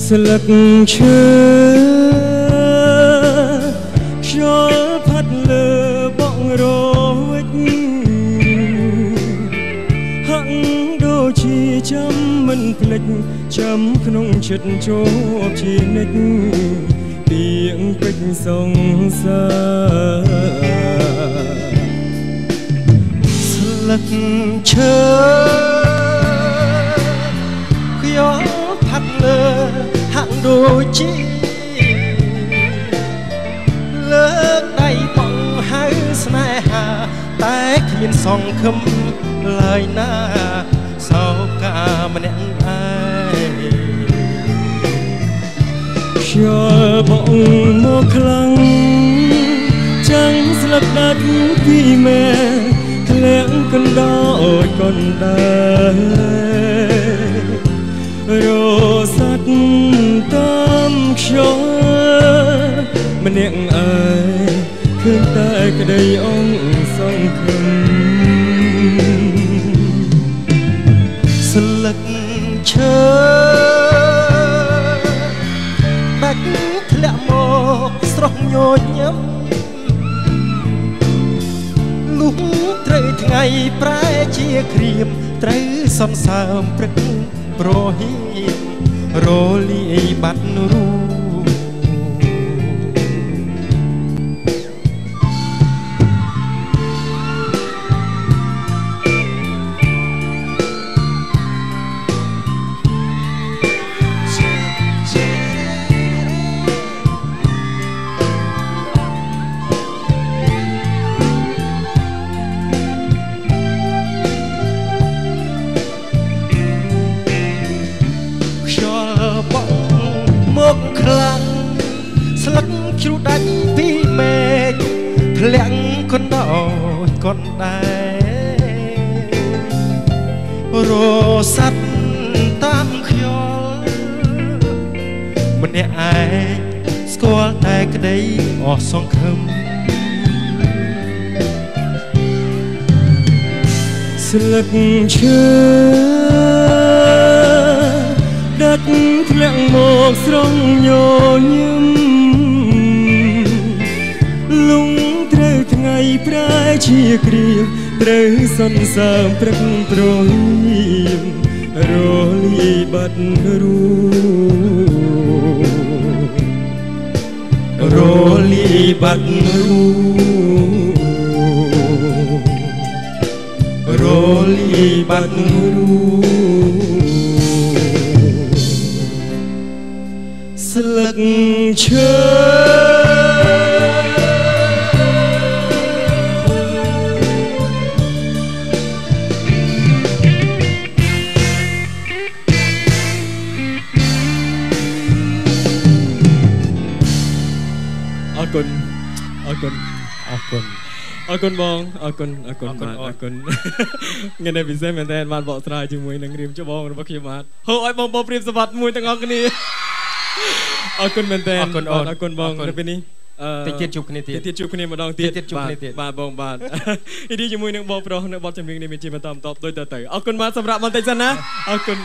ស្លឹកឈើខ្យល់ផាត់លើបក់រវិចហាក់ដូចជាចាំមិនភ្លេចចាំក្នុងចិត្តជាប់ជានិច្ចពីងពេចសង្សារស្លឹកឈើខ្យល់ផាត់លើហាក់ដូចជាលើកដៃបងហៅស្នេហាតែគ្មានសង្ឃឹមឡើយណាសោកាម្នាក់ឯងខ្យល់បងមកខ្លាំងចាំងស្លឹកដាច់ពីមេធ្លាក់កណ្ដោយកណ្ដាលរស័តតាមខ្យល់ម្នាក់ឯងឃើញតែក្តីអងសង្ឃឹមស្លឹកឈើដាច់ធ្លាក់មកស្រស់ញញឹមលុះត្រូវថ្ងៃប្រែជាក្រៀមត្រូវសន្សើមព្រឹកប្រហៀមរលាយបាត់រូមកខ្លាំងស្លឹកជ្រុះដាច់ពីមេឃធ្លាក់កណ្ដោយកណ្ដែរស័តតាមខ្យល់ម្នាក់ឯងស្គាល់តែក្តីអស់សង្ឃឹមស្លឹកឈើដាច់ធ្លាក់មកស្រង់ញញឹមលងត្រូវថ្ងៃប្រែជាគ្រាត្រូវសន្សើមព្រឹកប្រហៀមរលាយបាត់រូរលាយបាត់រូរលាយបាត់រូស្លឹកឈើអរគុណអរគុណអរគុណអរគុណបងអរគុណអរគុណបាទអរគុណថ្ងៃនេះពិសេសមែនតើបានបកស្រាយជាមួយនឹងរៀមច្បងរបស់ខ្ញុំបាទហូបឲ្យបងប្អូនព្រៀបសវត្ថមួយទាំងអស់គ្នាអរគុណមែនតើអរគុណបងនៅពេលនេះតិចទៀតជួបគ្នាទៀតជួបគ្នាម្ដងទៀតបាទបងបាទឥឡូវជាមួយនឹងបងប្រុសនៅបទចម្រៀងនេះមានជាបន្តដូចតទៅអរគុណបាទសម្រាប់បន្តិចសិនណាអរគុណ